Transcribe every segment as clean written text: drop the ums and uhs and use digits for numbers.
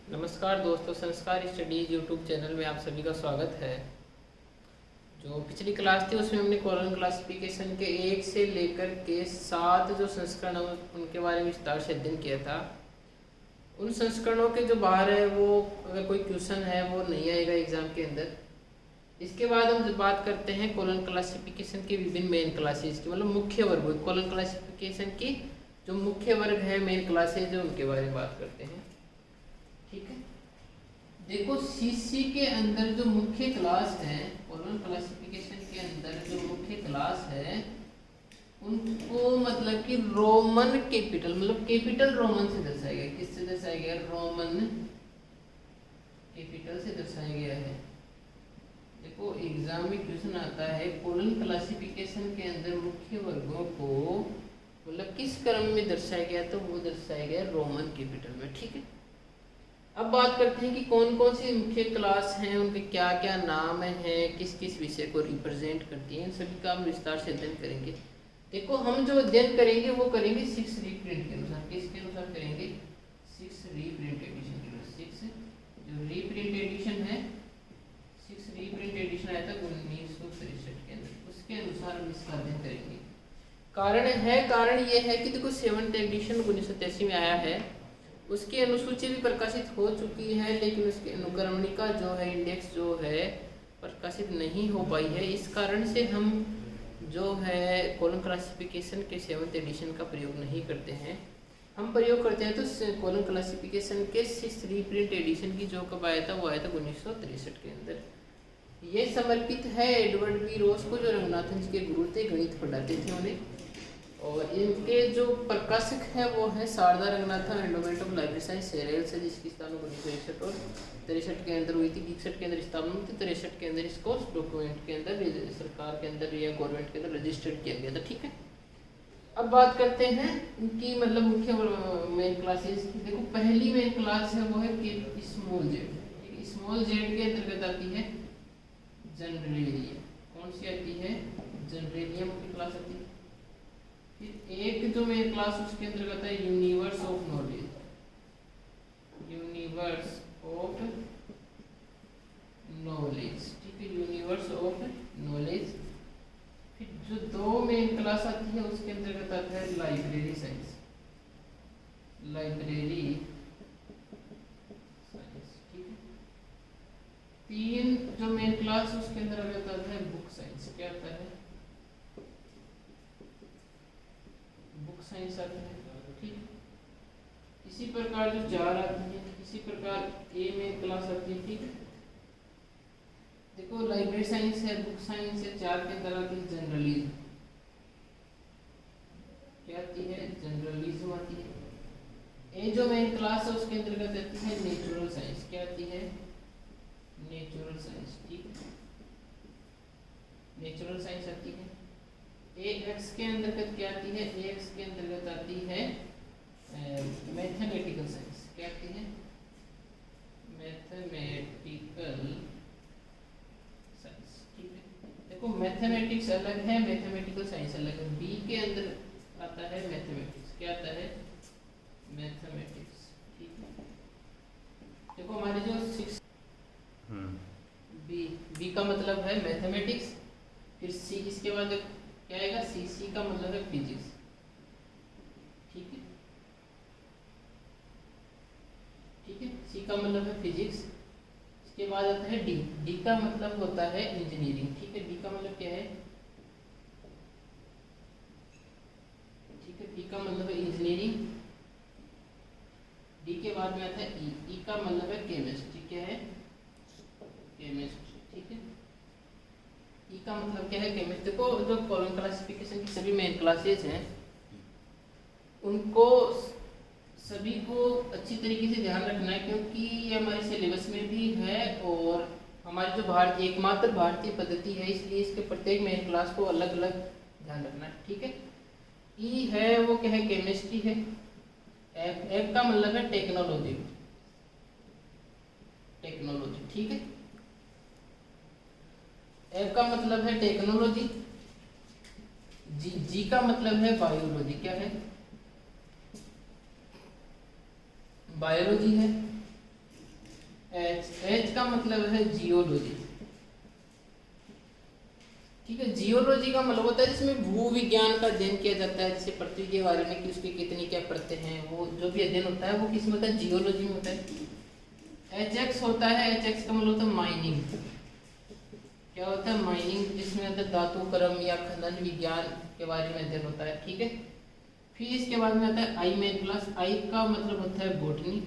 नमस्कार दोस्तों, संस्कार स्टडीज यूट्यूब चैनल में आप सभी का स्वागत है। जो पिछली क्लास थी उसमें हमने कॉलम क्लासिफिकेशन के 1 से लेकर के 7 जो संस्करण हैं उनके बारे में विस्तार से अध्ययन किया था। उन संस्करणों के जो बाहर है वो अगर कोई क्वेश्चन है वो नहीं आएगा एग्जाम के अंदर। इसके बाद हम बात करते हैं कॉलम क्लासिफिकेशन के विभिन्न मेन क्लासेज की, मतलब मुख्य वर्ग। कॉलम क्लासिफिकेशन की जो मुख्य वर्ग है, मेन क्लासेज है, उनके बारे में बात करते हैं। ठीक है, देखो सीसी के अंदर जो मुख्य क्लास है, कॉलम क्लासिफिकेशन के अंदर जो मुख्य क्लास है उनको मतलब कि रोमन कैपिटल, मतलब कैपिटल रोमन से दर्शाया गया। किससे दर्शाया गया? रोमन कैपिटल से दर्शाया गया है। देखो एग्जाम में क्वेश्चन आता है कॉलम क्लासिफिकेशन के अंदर मुख्य वर्गों को मतलब किस क्रम में दर्शाया गया, तो वो दर्शाया गया रोमन कैपिटल में। ठीक है, अब बात करते हैं कि कौन कौन सी मुख्य क्लास हैं, उनके क्या क्या नाम हैं, किस किस विषय को रिप्रेजेंट करती हैं, सभी का हम विस्तार से अध्ययन करेंगे। देखो हम जो अध्ययन करेंगे वो करेंगे 6 रीप्रिंट के अनुसार। किसके अनुसार करेंगे? 6 रीप्रिंट एडिशन के अनुसार। 6 जो रीप्रिंट एडिशन है, 6 रीप्रिंट एडिशन आया था 1963 के अंदर, उसके अनुसार हम इसका अध्ययन करेंगे। कारण ये है कि देखो 7th एडिशन 1983 में आया है, उसकी अनुसूची भी प्रकाशित हो चुकी है, लेकिन उसकी अनुक्रमणिका जो है, इंडेक्स जो है, प्रकाशित नहीं हो पाई है। इस कारण से हम जो है कॉलम क्लासिफिकेशन के 7th एडिशन का प्रयोग नहीं करते हैं। हम प्रयोग करते हैं तो कॉलम क्लासिफिकेशन के 6 रीप्रिंट एडिशन की, जो कब आया था? वो आया था 1963 के अंदर। ये समर्पित है एडवर्ड बी रोस को, जो रंगनाथन जी के गुरु थे, गणित पढ़ाते थे उन्हें। और इनके जो प्रकाशक है वो है Sharada Ranganathan, endowment of library science SRELS से, जिसकी स्थापना 1963 और 63 के अंदर हुई थी। 61 के अंदर स्थापना हुई थी, 63 के अंदर इसको डॉक्यूमेंट के अंदर सरकार के अंदर या गवर्नमेंट के अंदर रजिस्टर्ड किया गया था। ठीक है, अब बात करते हैं इनकी मतलब मुख्य मेन क्लासेस की। देखो पहली मेन क्लास है वो है स्मॉल जेड। स्मॉल जेड के अंतर्गत आती है जनरेलिया। कौन सी आती है? जनरेलिया मुख्य क्लास आती है। फिर एक जो मेन क्लास उसके अंतर्गत है universe of knowledge. Universe of knowledge, ठीक है, यूनिवर्स ऑफ नॉलेज। फिर जो दो मेन क्लास आती है उसके अंतर्गत आता है लाइब्रेरी साइंस। लाइब्रेरी साइंस, ठीक है। 3 जो मेन क्लास उसके अंतर्गत आता है बुक साइंस। क्या आता है? बुक साइंस आती है। ठीक, इसी प्रकार जो 4 आती है, इसी प्रकार ए में क्लास आती है। ठीक है, देखो लाइब्रेरी साइंस है, बुक साइंस है, 4 के अंदर आती है जर्नलिज्म। क्या आती है? जर्नलिज्म आती है। ए जो मेन क्लास है उसके अंतर्गत आती है नेचुरल साइंस। क्या आती है? Natural science. ठीक है, नेचुरल साइंस आती है। एक्स के अंतर्गत क्या आती है? एक्स के अंतर्गत आती है मैथमेटिकल साइंस। क्या आती है? Mathematical science. ठीक है, देखो मैथमेटिक्स अलग है, मैथमेटिकल साइंस अलग है। बी के अंदर आता है मैथमेटिक्स। क्या आता है? मैथमेटिक्स। ठीक है, देखो हमारे जो 6 बी का मतलब है मैथमेटिक्स। फिर सी, इसके बाद क्या आएगा? सी का मतलब है फिजिक्स। ठीक है, ठीक है, सी का मतलब है फिजिक्स। इसके बाद आता है डी। डी का मतलब होता है इंजीनियरिंग। ठीक है, डी का मतलब क्या है? ठीक है, डी का मतलब है इंजीनियरिंग। डी के बाद में आता है ई। ई का मतलब है केमिस्ट्री। क्या है? केमिस्ट्री। ठीक है, ई का मतलब क्या है? केमिस्ट्री। को जो कॉलम क्लासिफिकेशन की सभी मेन क्लासेस हैं उनको सभी को अच्छी तरीके से ध्यान रखना है, क्योंकि ये हमारे सिलेबस में भी है और हमारी जो एकमात्र भारतीय पद्धति है, इसलिए इसके प्रत्येक मेन क्लास को अलग अलग ध्यान रखना है। ठीक है, ई है वो क्या है? केमिस्ट्री है। एफ का मतलब है टेक्नोलॉजी। टेक्नोलॉजी, ठीक है, एफ का मतलब है टेक्नोलॉजी। जी का मतलब है बायोलॉजी। क्या है? बायोलॉजी है। एच का मतलब है जियोलॉजी। ठीक है, जियोलॉजी का मतलब होता है जिसमें भू विज्ञान का अध्ययन किया जाता है, जैसे पृथ्वी के बारे में कि उसकी कितनी क्या परतें हैं, वो जो भी अध्ययन होता है वो किस में होता है, जियोलॉजी में होता है। एच एक्स होता है, एच एक्स का मतलब होता है माइनिंग। क्या होता है, माइनिंग, जिसमें होता है धातु कर्म या खनन विज्ञान के बारे में अध्ययन होता है। ठीक है, फिर इसके बाद में आता है आई मेन क्लास। आई का मतलब होता है बॉटनी।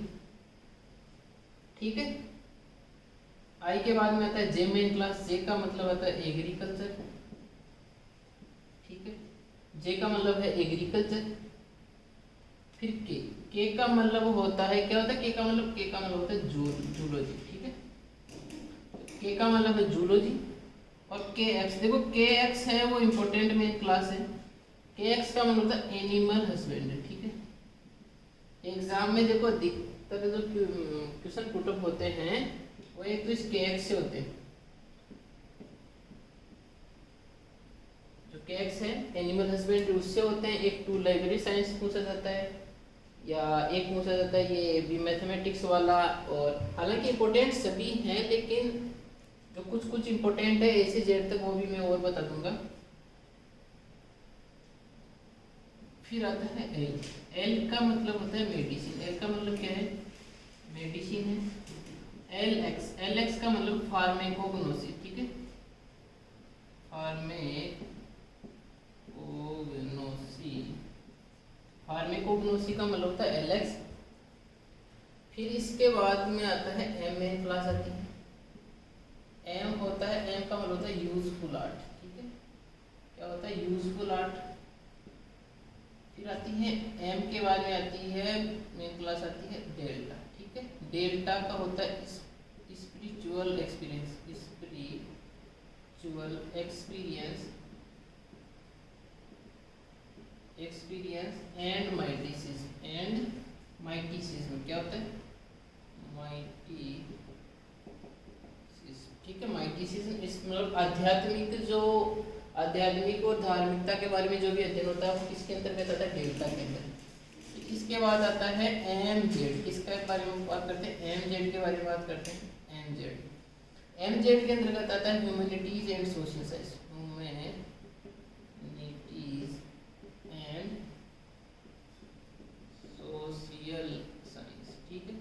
ठीक है, आई के बाद में आता है जे मेन क्लास। जे का मतलब आता है एग्रीकल्चर। ठीक है, जे का मतलब है एग्रीकल्चर। फिर के का मतलब होता है, क्या होता है के का मतलब, के का मतलब होता है जूलॉजी। ठीक है, के का मतलब है जूलॉजी। और के एक्स, देखो के एक्स है वो इम्पोर्टेंट मेन क्लास है। के एक्स का मतलब होता है एनिमल हस्बेंड्री। ठीक है, एग्जाम में देखो अधिकतर जो क्वेश्चन पुटअप होते हैं वो एक तो इस के एक्स से होते हैं। जो के एक्स है एनिमल हस्बेंड्री उससे होते हैं। एक टू लाइब्रेरी साइंस पूछा जाता है, या एक पूछा जाता है ये भी मैथमेटिक्स वाला। और हालांकि इम्पोर्टेंट सभी हैं, लेकिन जो कुछ कुछ इम्पोर्टेंट है ए से जेड तक वो भी मैं और बता दूंगा। फिर आता है एल। एल का मतलब होता है मेडिसिन। एल का मतलब क्या है, मेडिसिन है। एल एक्स का मतलब फार्मेकोग्नोसी। ठीक है, फार्मेकोग्नोसी का मतलब होता है एल एक्स। फिर इसके बाद में आता है एम ए क्लास आती है। एम होता है, एम का मतलब होता है यूजफुल आर्ट। ठीक है, क्या होता है, यूजफुल आर्ट। फिर आती है एम के बाद में आती है मेन क्लास आती है डेल्टा। ठीक है, डेल्टा का होता है स्पिरिचुअल एक्सपीरियंस। एंड माइटिसिज्म। क्या होता है, माइटिसिज्म। ठीक है, माइटिसिज्म इस मतलब आध्यात्मिक और धार्मिकता के बारे में जो भी अध्ययन होता है वो किसके अंतर्गत आता है, डेल्टा के अंदर। इसके बाद आता है एम जेड। किसके बारे में बात करते हैं, एम जेड के बारे में बात करते हैं। एम जेड के अंतर्गत आता है humanities and social science. Humanities and social science. ठीक है,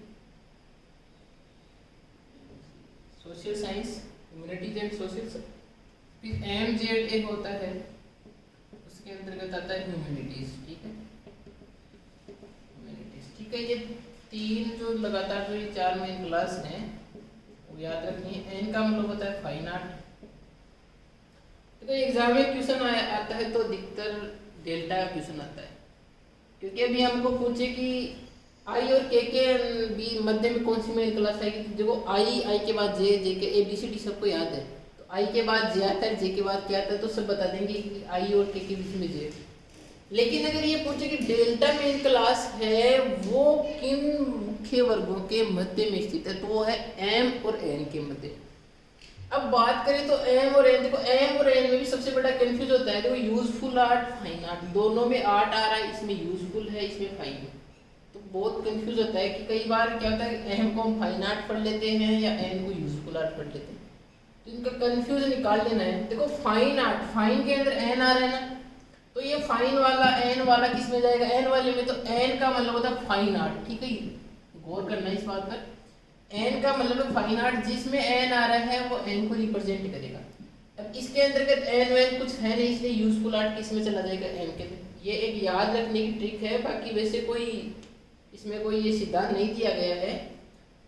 social science, humanities and social. फिर एम जेड एक होता है, उसके अंतर्गत आता है ह्यूमैनिटीज। ठीक है, ह्यूमैनिटीज। ठीक है, ये तीन जो लगातार जो ये चार मेन क्लास हैं वो याद रखनी है। एन का मतलब होता है फाइन आर्ट। तो एग्जाम में क्वेश्चन आता है तो अधिकतर डेल्टा का क्वेश्चन आता है, क्योंकि अभी हमको पूछे कि आई और के भी मध्य में कौन सी मेन क्लास आएगी। तो देखो आई के बाद जे के ए बी सी डी सबको याद है, तो आई के बाद जे आता है, जे के बाद क्या आता है, तो सब बता देंगे कि आई और के बीच में जे। लेकिन अगर ये पूछे कि डेल्टा मेन क्लास है वो किन मुख्य वर्गों के मध्य में स्थित है, तो वो है एम और एन के मध्य। अब बात करें तो एम और एन, देखो एम और एन में भी सबसे बड़ा कंफ्यूज होता है। देखो यूजफुल आर्ट, फाइन आर्ट, दोनों में आर्ट आ रहा है, इसमें यूजफुल है, इसमें फाइन है, तो बहुत कंफ्यूज होता है कि कई बार क्या होता है एम को हम फाइन आर्ट पढ़ लेते हैं या एन को यूजफुल आर्ट पढ़ लेते हैं। तो इनका कंफ्यूजन निकाल लेना है। देखो फाइन आर्ट, फाइन के अंदर एन आ रहा है ना, तो ये फाइन वाला एन वाला किस में जाएगा, एन वाले में। तो एन का मतलब होता है फाइन आर्ट। ठीक है, गौर करना है इस बात पर। एन का मतलब है फाइन आर्ट, जिसमें एन आ रहा है वो एन को रिप्रेजेंट करेगा। अब इसके अंतर्गत एन वैन कुछ है नहीं, इसलिए यूजफुल आर्ट किस में चला जाएगा, एन के अंदर। ये एक याद रखने की ट्रिक है, बाकी वैसे कोई इसमें कोई ये सिद्धांत नहीं दिया गया है,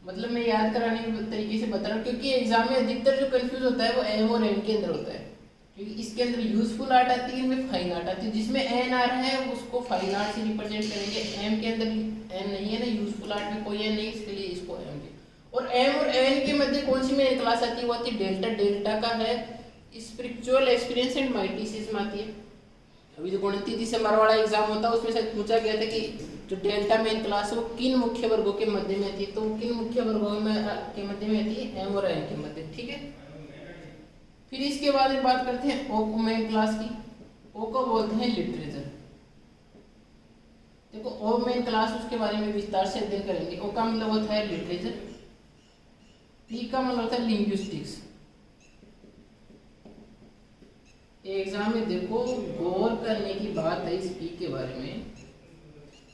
मतलब मैं याद कराने के तरीके से बता रहा हूँ, क्योंकि एग्जाम में अधिकतर जो कंफ्यूज होता है वो एम और एन के अंदर होता है। क्योंकि इसके अंदर यूजफुल आर्ट आती है, इनमें फाइन आर्ट आती है। जिसमें एन आ रहा है उसको फाइन आर्ट से रिप्रेजेंट करेंगे। एम के अंदर एन नहीं है ना, यूजफुल आर्ट में कोई एन नहीं, इसके लिए इसको एम के। और एम और एन के मध्य कौन सी मेन क्लास आती है, वो आती है डेल्टा। डेल्टा का है स्पिरिचुअल एक्सपीरियंस एंड माइटिसिज्म आती है। अभी जो 29 दिसंबर वाला एग्जाम होता है उसमें शायद पूछा गया था कि जो डेल्टा मेन क्लास है वो किन मुख्य वर्गों के मध्य में आती है, तो किन मुख्य वर्गों के मध्य में आती है, एम और एन के मध्य। ठीक है, फिर इसके बाद बात करते हैं ओ मेन क्लास की। ओ को बोलते हैं लिटरेचर। देखो ओ मेन क्लास, उसके बारे में विस्तार से अध्ययन करेंगे। ओ का मतलब होता है लिटरेचर। पी का मतलब होता है लिंग्विस्टिक्स। एग्जाम में देखो गौर करने की बात है इस पी के बारे में।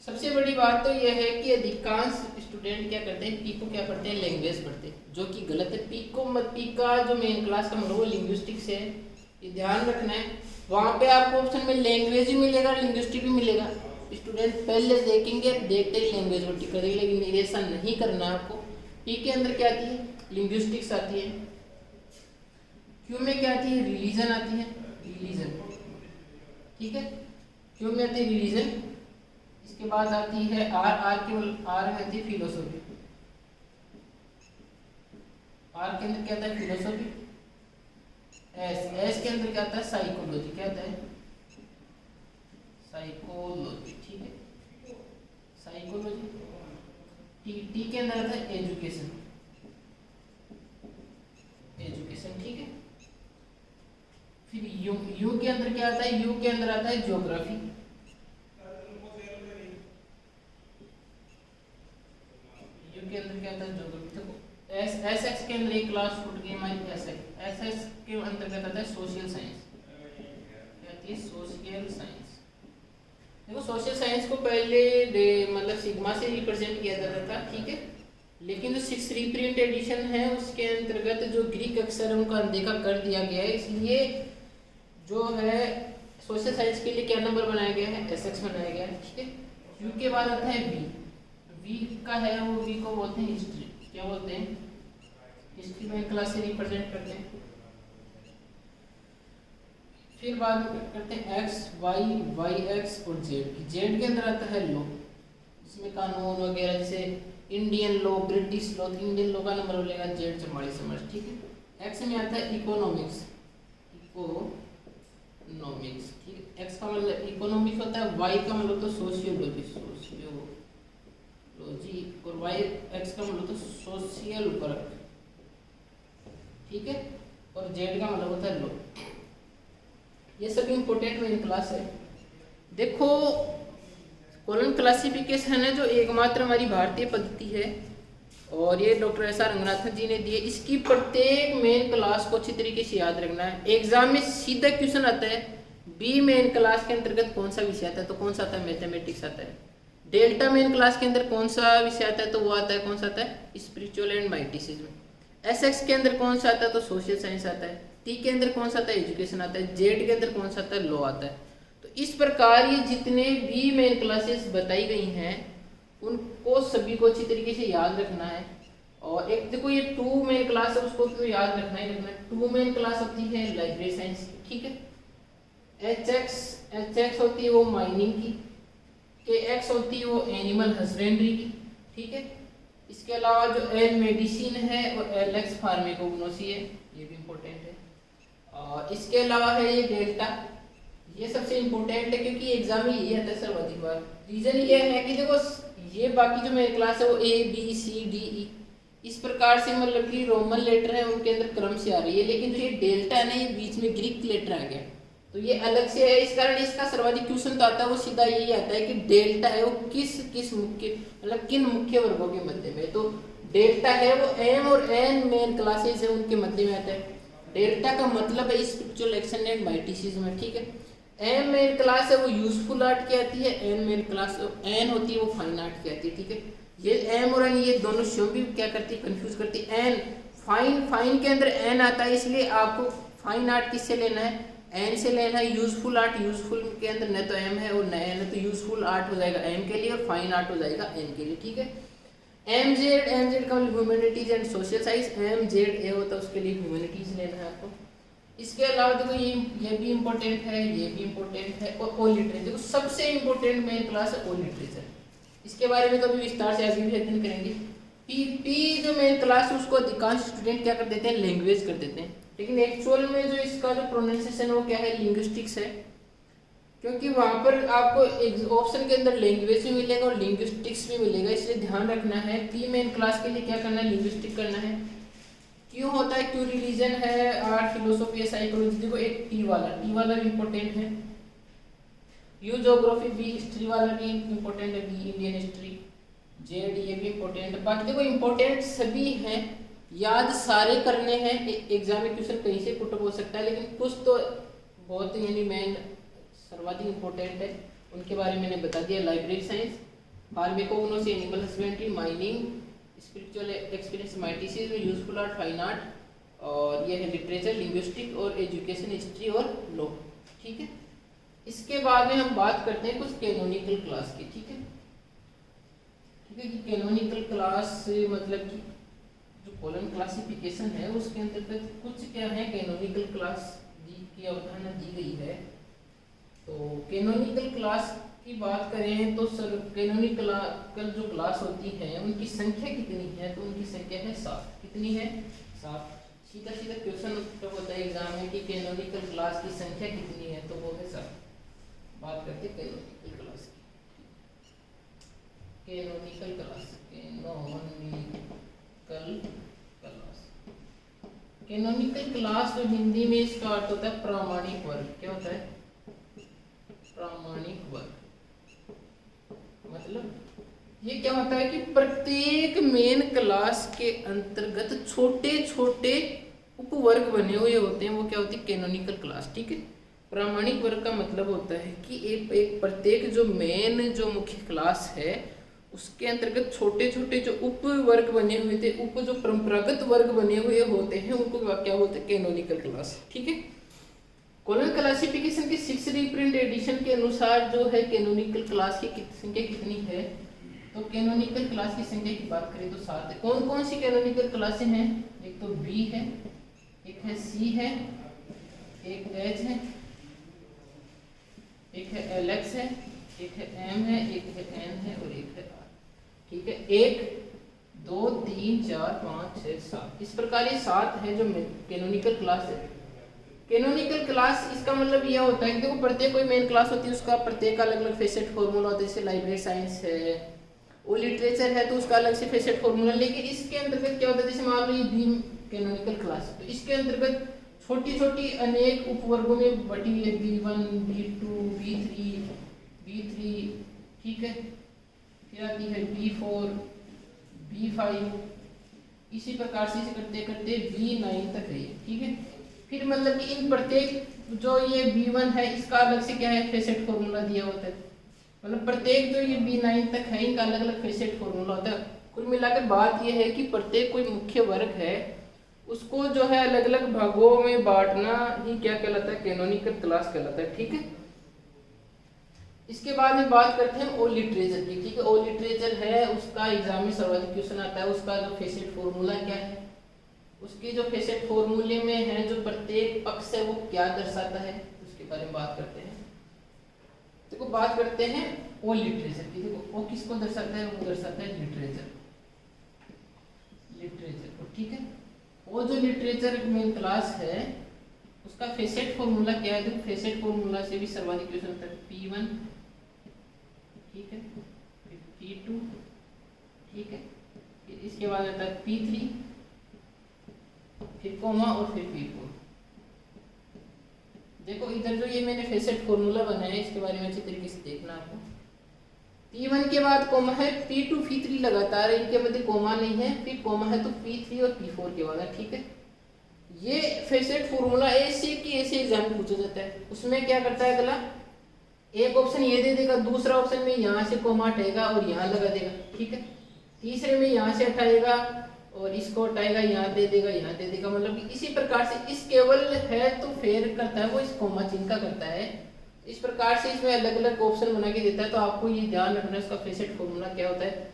सबसे बड़ी बात तो यह है कि अधिकांश स्टूडेंट क्या करते हैं, पी को क्या पढ़ते हैं, लैंग्वेज पढ़ते हैं, जो कि गलत है। पी को मत, पी का जो मेन क्लास का मतलब वो लिंग्विस्टिक्स है, ये ध्यान रखना है। वहाँ पे आपको ऑप्शन में लैंग्वेज भी मिलेगा, लिंग्विस्टिक भी मिलेगा। स्टूडेंट पहले देखेंगे, देखते ही लैंग्वेज को टिक कर देंगे, लेकिन ऐसा नहीं करना है आपको। पी के अंदर क्या आती है, लिंग्विस्टिक्स आती है। क्यू में क्या आती है, रिलीजन आती है, रिलीजन, ठीक है। क्यू में आती है रिलीजन, इसके बाद आती है आर केवल आर में आती है फिलोसॉफी। आर के अंदर क्या आता है, फिलोसॉफी। एस के अंदर क्या आता है, साइकोलॉजी। क्या आता है, साइकोलॉजी, ठीक है, साइकोलॉजी। टी के अंदर आता है एजुकेशन, एजुकेशन, ठीक है। फिर यू के अंदर क्या आता है, यू के अंदर आता है ज्योग्राफी। यू के अंदर क्या आता है, ज्योग्राफी। देखो एस एक्स के अंदर एक क्लास छूट गई हमारी, एस एक्स के अंतर्गत आता है सोशल साइंस। क्या आती है, सोशल साइंस। देखो सोशल साइंस को पहले मतलब सिग्मा से रिप्रेजेंट किया जाता था, ठीक है। लेकिन जो 6 रीप्रिंट एडिशन है उसके अंतर्गत जो ग्रीक अक्षर है उनका अनदेखा कर दिया गया है, इसलिए जो है सोशल साइंस के लिए क्या नंबर बनाया गया है, एसएक्स बनाया गया है, ठीक है। यू के बाद आता है वी। वी का है वो, वी को बोलते हैं हिस्ट्री। क्या बोलते हैं, हिस्ट्री में क्लास से रिप्रेजेंट करते हैं। फिर बाद में करते हैं एक्स वाई, वाई एक्स और जेड। जेड के अंदर आता है लॉ, इसमें कानून वगैरह, जैसे Indian law, British law. Indian law का नंबर मिलेगा जेड 44 ठीक है। एक्स में आता है इकोनॉमिक्स, इकोनॉमिक्स, ठीक है। एक्स का मतलब इकोनॉमिक्स होता है, वाई का मतलब तो सोशियोलॉजी, सोशियोलॉजी, और वाई एक्स का मतलब तो सोशल वर्क, ठीक है। और जेड का मतलब होता है लॉ। ये सभी इंपॉर्टेंट मेन क्लास है। देखो कॉलम क्लासिफिकेशन है जो एकमात्र हमारी भारतीय पद्धति है, और ये डॉक्टर एस आर रंगनाथन जी ने दी है। इसकी प्रत्येक मेन क्लास को अच्छी तरीके से याद रखना है। एग्जाम में सीधा क्वेश्चन आता है, बी मेन क्लास के अंतर्गत कौन सा विषय आता है, तो कौन सा आता है, मैथमेटिक्स आता है। डेल्टा मेन क्लास के अंदर कौन सा विषय आता है, तो वो आता है, कौन सा आता है, स्पिरिचुअल एंड माइटिसिज्म। एसएक्स के अंदर कौन सा आता है, तो सोशल साइंस आता है। टी के अंदर कौन सा आता है, एजुकेशन आता है। जेड के अंदर कौन सा आता है, लॉ आता है। तो इस प्रकार ये जितने भी मेन क्लासेस बताई गई हैं उनको सभी को अच्छी तरीके से याद रखना है। और एक देखो ये 2 मेन क्लास है, उसको तो याद रखना ही रखना है। 2 मेन क्लास होती है लाइब्रेरी साइंस, ठीक है। एच एक्स होती है वो माइनिंग की, के एक्स होती है वो एनिमल हस्बेंड्री की, ठीक है। इसके अलावा जो एल मेडिसिन है और एल एक्स फार्मेकोग्नोसी है, ये भी इम्पोर्टेंट है। और इसके अलावा है ये डेल्टा, ये सबसे इम्पोर्टेंट है क्योंकि एग्जाम में ये आता है सर्वाधिक बार। रीजन ये है कि देखो ये बाकी जो मेरे क्लास है वो A B C D E इस प्रकार से मतलब कि रोमन लेटर है उनके अंदर क्रम से आ रही है, लेकिन जो ये डेल्टा है ना ये बीच में ग्रीक लेटर आ गया तो ये अलग से है। इस कारण इसका सर्वाधिक क्वेश्चन तो आता है वो सीधा यही आता है कि डेल्टा है वो किस मुख्य मतलब किन मुख्य वर्गों के मध्य में। तो डेल्टा है वो एम और एन मेन क्लासेस है उनके मध्य में आता है। डेल्टा का मतलब है स्पिरिचुअल एक्शन एंड माइटिसिज्म, ठीक है। एम मेन क्लास है वो यूजफुल आर्ट की आती है, एन मेन क्लास एन होती है वो फाइन आर्ट की आती है, ठीक है। ये एम और एन ये दोनों शो भी क्या करती है, कंफ्यूज करती है। एन फाइन के अंदर एन आता है, इसलिए आपको फाइन आर्ट किससे लेना है, एन से लेना है। यूजफुल आर्ट, यूजफुल के अंदर न तो एम है और न एन है, तो यूजफुल आर्ट हो जाएगा एम के लिए और फाइन आर्ट हो जाएगा एन के लिए, ठीक है। एम जेड का humanities and social science, M Z A होता है उसके लिए ह्यूमैनिटीज लेना है आपको। इसके अलावा देखो ये भी इम्पोर्टेंट है, ये भी इम्पोर्टेंट है। और ओ लिटरेचर, देखो सबसे इम्पोर्टेंट मेन क्लास है ओ लिटरेचर। इसके बारे में तो अभी विस्तार से आगे भी अध्ययन करेंगे। पी जो मेन क्लास है उसको अधिकांश स्टूडेंट क्या कर देते हैं, लैंग्वेज कर देते हैं, लेकिन एक्चुअल में जो इसका जो प्रोनाउंसिएशन है वो क्या है, लिंग्विस्टिक्स है। क्योंकि वहाँ पर आपको ऑप्शन के अंदर लैंग्वेज भी मिलेगा और लिंग्विस्टिक्स भी मिलेगा, इसलिए ध्यान रखना है। पी मेन क्लास के लिए क्या करना है, लिंग्विस्टिक करना है। क्यों होता है, क्यों रिलीजन है, आर्ट, फिलोसॉफी, साइकोलॉजी, देखो एक टी वाला भी इम्पोर्टेंट है। यू ज्योग्राफी, बी हिस्ट्री वाला भी इम्पोर्टेंट है, बी इंडियन हिस्ट्री, जेड ये भी इम्पोर्टेंट है। बाकी देखो इम्पोर्टेंट सभी हैं, याद सारे करने हैं, एग्जाम में क्वेश्चन कहीं से पुटअप हो सकता है, लेकिन कुछ तो बहुत यानी मेन सर्वाधिक इम्पोर्टेंट है, उनके बारे में मैंने बता दिया। Library science, pharmacognosy, animal husbandry, mining, spiritual experience, mysticism, useful art, fine art, और ये है लिटरेचर, लिंग्विस्टिक और एजुकेशन, हिस्ट्री और लॉ। ठीक है, इसके बाद में हम बात करते हैं कुछ कैनोनिकल क्लास की। ठीक है, ठीक है कि कैनोनिकल क्लास मतलब कि जो कॉलम क्लासिफिकेशन है उसके अंतर्गत कुछ क्या है कैनोनिकल क्लास की अवधारणा दी गई है। तो कैनोनिकल क्लास की बात करें तो सर कैनोनिकल जो क्लास होती है उनकी संख्या कितनी है, तो उनकी संख्या है 7। कितनी है? 7। सीधा सीधा क्वेश्चन उत्तर होता है एग्जाम में कि कैनोनिकल क्लास की संख्या कितनी है, तो वो है 7। बात करते हैं कैनोनिकल क्लास की। कैनोनिकल क्लास, कैनोनिकल क्लास जो हिंदी में इसका अर्थ होता है प्रामाणिक वर्ग। क्या होता है? प्रामाणिक वर्ग। मतलब ये क्या होता है कि प्रत्येक मेन क्लास के अंतर्गत छोटे छोटे उपवर्ग बने हुए होते हैं, वो क्या होती है? Canonical class. ठीक है, प्रामाणिक वर्ग का मतलब होता है कि एक प्रत्येक जो मेन जो मुख्य क्लास है उसके अंतर्गत छोटे छोटे जो उपवर्ग बने हुए थे, जो परंपरागत वर्ग बने हुए होते हैं, उनको क्या बोलते हैं? Canonical class. ठीक है, कॉलम क्लासिफिकेशन के 6 रीप्रिंट एडिशन के अनुसार जो है कैनोनिकल क्लास की संख्या कितनी है? तो कैनोनिकल क्लास की संख्या की बात करें तो 7 है। कौन कौन सी कैनोनिकल क्लासें हैं? एक तो बी है, एक है सी है, एक एच है, एक है एलेक्स है, एक है एम है, एक है एन है और एक है आर। ठीक है, 1 2 3 4 5 6 7, इस प्रकार ये 7 है जो कैनोनिकल क्लास है। कैनोनिकल क्लास इसका मतलब यह होता है कि देखो प्रत्येक कोई मेन क्लास होती है उसका प्रत्येक अलग अलग फेसेट फॉर्मूला होता है। जैसे लाइब्रेरी साइंस है, वो लिटरेचर है तो उसका अलग से फेसेट फॉर्मूला। लेकिन इसके अंतर्गत क्या होता है, जैसे मान लो ये बी कैनोनिकल क्लास, तो इसके अंतर्गत छोटी छोटी अनेक उपवर्गों में बटी हुई है, B1 B2 B3 B3। ठीक है, फिर आती है B4 B5, इसी प्रकार से इसे करते करते B9 तक है। ठीक है, फिर मतलब कि इन प्रत्येक जो ये B1 है इसका अलग से क्या है? फेसेट फॉर्मूला दिया होता है। मतलब प्रत्येक जो ये B9 तक है इनका अलग अलग फेसेट फॉर्मूला होता है। कुल मिलाकर बात यह है कि प्रत्येक कोई मुख्य वर्ग है उसको जो है अलग अलग भागों में बांटना ही क्या कहलाता है? कैनोनिकल क्लास कहलाता है। ठीक है, इसके बाद में बात करते हैं ओ लिटरेचर की। ठीक है, ओ लिटरेचर है उसका एग्जाम में सर्वाधिक क्वेश्चन आता है। उसका जो फेसेट फॉर्मूला क्या है, उसके जो फेसेट फॉर्मूले में है जो प्रत्येक पक्ष है वो क्या दर्शाता है, उसके बारे में बात करते हैं। देखो बात करते हैं ओ लिटरेचर की। देखो ओ किसको दर्शाता है? वो दर्शाता है लिटरेचर, लिटरेचर को। ठीक है, वो जो लिटरेचर मेन क्लास है उसका फेसेट फॉर्मूला क्या है? देखो फेसेट फॉर्मूला से भी सर्वाधिक क्वेश्चन होता है P1। ठीक है, फिर P2। ठीक है, फिर इसके बाद आता है P3, फिर कोमा और फिर P4। देखो इधर जो ये मैंने फेसेट फॉर्मूला बनाया है इसके बारे में अच्छी तरीके से देखना आपको। P1 के बाद कोमा है, P2 P3 लगातार है, इनके मध्य कोमा नहीं है, फिर कोमा है तो P3 और P4 के बाद है। ठीक है, ये फेसेट फॉर्मूला ऐसे की ऐसे एग्जाम में पूछा जाता है। उसमें क्या करता है अगला, एक ऑप्शन ये दे देगा, दूसरा ऑप्शन में यहाँ से कोमा हटाएगा और यहाँ लगा देगा। ठीक है, तीसरे में यहाँ से हटाएगा और इसको हटाएगा, यहाँ दे देगा, यहाँ दे देगा। मतलब कि इसी प्रकार से इस केवल है तो फेर करता है वो इस कोमा चिन्ह का करता है। इस प्रकार से इसमें अलग अलग ऑप्शन बना के देता है। तो आपको ये ध्यान रखना है इसका फेसेट फॉर्मूला क्या होता है,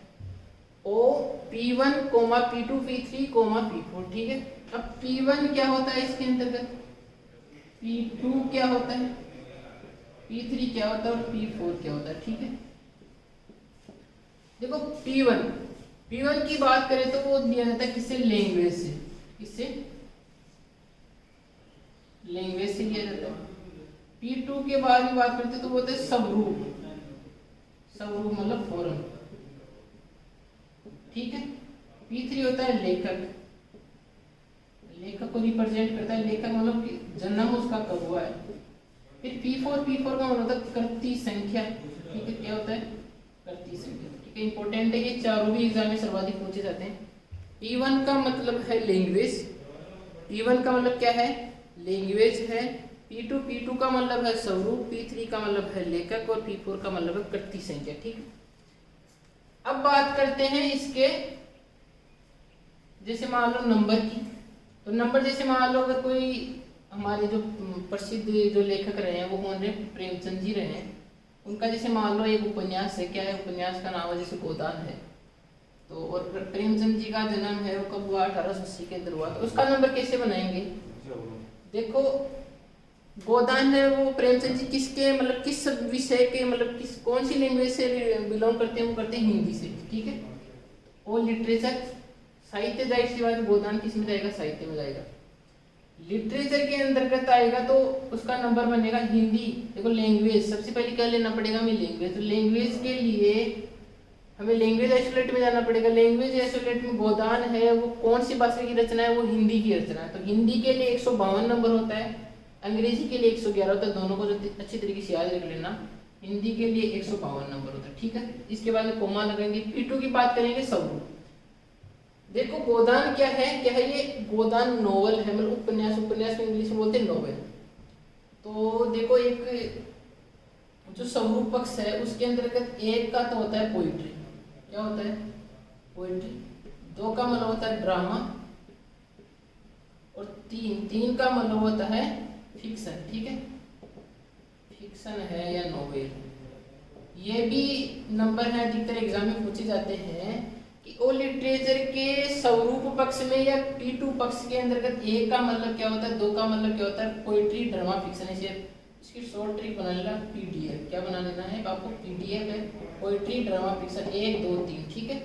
ओ P1 P2 P3 P4। ठीक है, अब P1 क्या होता है इसके अंतर्गत, P2 क्या होता है, P3 क्या होता है और P4 क्या होता है। ठीक है, देखो P1 की बात करें तो वो दिया जाता है किससे? लैंग्वेज से। किससे? लैंग्वेज से दिया जाता है। P2 के बाद भी बात करते तो वो होता है सबरूप, सबरूप मतलब फॉरम। ठीक है, P3 होता है लेखक, लेखक को रिप्रेजेंट करता है। लेखक मतलब कि जन्म उसका कब हुआ है। फिर P4 का मतलब होता है कर्ती संख्या। ठीक है, क्या होता है? कर्ती संख्या। ठीक है, इंपॉर्टेंट है, ये चारों भी एग्जाम में सर्वाधिक पूछे जाते हैं। P1 का मतलब है लैंग्वेज, P1 का मतलब क्या है, लैंग्वेज है। P2 का मतलब है स्वरूप, P3 का मतलब है लेखक और P4 का मतलब है कृति संख्या। ठीक है, अब बात करते हैं इसके जैसे मान लो नंबर की। तो नंबर जैसे मान लो अगर कोई हमारे जो प्रसिद्ध जो लेखक रहे हैं वो कौन रहे, प्रेमचंद जी रहे हैं। उनका जैसे मान लो एक उपन्यास है, क्या है उपन्यास का नाम है जैसे गोदान है। तो और प्रेमचंद जी का जन्म है वो कब हुआ, 1880 के अंदर हुआ। तो उसका नंबर कैसे बनाएंगे, देखो गोदान है वो प्रेमचंद जी किसके मतलब किस विषय के मतलब किस कौन सी लैंग्वेज से बिलोंग करते हैं, वो करते हैं हिंदी से। ठीक है, और लिटरेचर साहित्य जाहिर सी बात गोदान किस में जाएगा, साहित्य में जाएगा। लिटरेचर के अंतर्गत आएगा तो उसका नंबर बनेगा हिंदी। देखो लैंग्वेज सबसे पहले क्या लेना पड़ेगा हमें, लैंग्वेज। तो लैंग्वेज के लिए हमें लैंग्वेज आइसोलेट में जाना पड़ेगा। लैंग्वेज आइसोलेट में गोदान है वो कौन सी भाषा की रचना है, वो हिंदी की रचना है। तो हिंदी के लिए 152 नंबर होता है, अंग्रेजी के लिए 111 होता है। दोनों को जो अच्छी तरीके से याद रख लेना, हिंदी के लिए 152 नंबर होता है। ठीक है, इसके बाद कोमा लगाएंगे। P2 की बात करेंगे स्वरूप। देखो गोदान क्या है ये गोदान नोवेल है, मतलब उपन्यास, उपन्यास में इंग्लिश में बोलते हैं नोवेल। तो देखो एक जो स्वरूप पक्ष है उसके अंतर्गत एक का तो होता है पोइट्री, क्या होता है पोइट्री। दो का मतलब होता है ड्रामा, और तीन का मतलब होता है फिक्शन। ठीक है, फिक्शन है या नोवेल। ये भी नंबर है अधिकतर एग्जाम में पूछे जाते हैं कि ओ लिटरेचर के स्वरूप पक्ष में या P2 पक्ष के अंतर्गत एक का मतलब क्या होता है, दो का मतलब क्या होता है, पोइट्री ड्रामा फिक्शन। इसे इसकी शॉर्ट ट्रिक बना लेना PDF। क्या बना लेना है आपको, PDF है पोइट्री ड्रामा फिक्शन 1 2 3। ठीक है,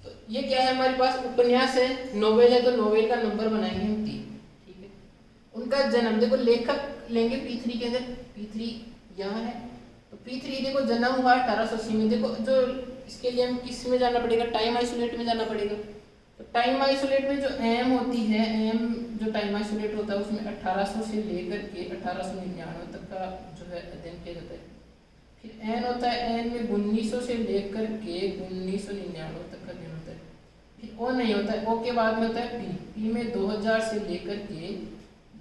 तो ये क्या है हमारे पास उपन्यास है, नोवेल है। तो नोवेल का नंबर बनाएंगे हम 3। ठीक है, उनका जन्म देखो लेखक लेंगे P3 के अंदर, P3 यहाँ है। तो P3 देखो जन्म हुआ 1880 में। देखो जो इसके लिए हम किस में जाना पड़ेगा, टाइम आइसोलेट में जाना पड़ेगा। तो टाइम आइसोलेट में जो एम होती है, एम जो टाइम आइसोलेट होता है उसमें 1800 से लेकर के 1899 तक का जो है अध्ययन किया जाता है। फिर एन होता है, एन में 1900 से लेकर के 1999 तक का अध्ययन होता है। फिर ओ नहीं होता है, ओ के बाद में होता है पी में 2000 से लेकर के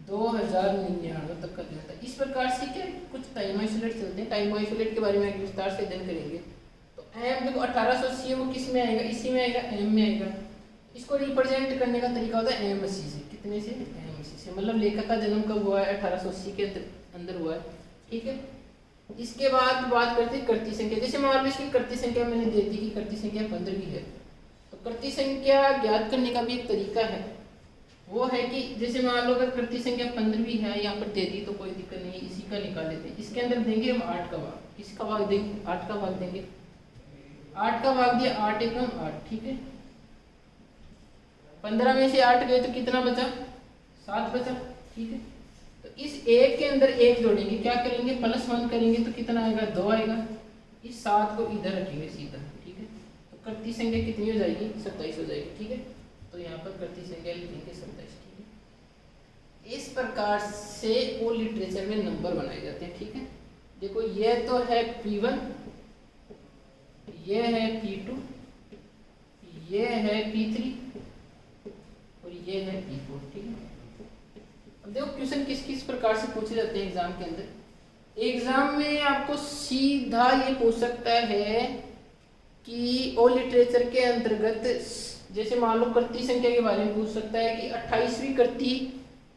2099 तक का अध्ययन होता है। इस प्रकार से क्या कुछ टाइम आइसोलेट चलते हैं। टाइम आइसोलेट के बारे में विस्तार से अध्ययन करेंगे। एम देखो 1880 है वो किस में आएगा, इसी में आएगा, एम में आएगा। इसको रिप्रेजेंट करने का तरीका होता है M80 से। कितने से, M80 से। मतलब लेखक का जन्म कब हुआ है, 1880 के अंदर हुआ है। ठीक है, इसके बाद बात करते हैं कृति संख्या। जैसे मान लो इसकी कृति संख्या मैंने दे दी कि कृति संख्या 15 है। तो कृति संख्या ज्ञात करने का भी एक तरीका है, वो है कि जैसे मान लो अगर कृति संख्या 15 है यहाँ पर दे दी तो कोई दिक्कत नहीं है, इसी का निकाल लेते हैं। इसके अंदर देंगे हम 8 का भाग। किसका भाग देंगे, 8 का भाग देंगे। 8 का भाग दिया, 8 एकम 8। ठीक है, 15 में से 8 गए तो कितना बचा, 7 बचा। ठीक है, तो इस एक के अंदर एक जोड़ेंगे, क्या करेंगे +1 करेंगे तो कितना आएगा, 2 आएगा। इस 7 को इधर रखेंगे सीधा। ठीक है, तो कृति संख्या कितनी हो जाएगी, 27 हो जाएगी। ठीक है, तो यहाँ पर कृति संख्या लिखेंगे 27। ठीक है, इस प्रकार से वो लिटरेचर में नंबर बनाए जाते हैं। ठीक है, देखो ये तो है P1, ये है P2, ये है P3 और ये है P4। ठीक है, अब देखो क्वेश्चन किस किस प्रकार से पूछे जाते हैं एग्जाम के अंदर। एग्जाम में आपको सीधा ये पूछ सकता है कि ओ लिटरेचर के अंतर्गत जैसे मान लो कृति संख्या के बारे में पूछ सकता है कि 28वीं कृति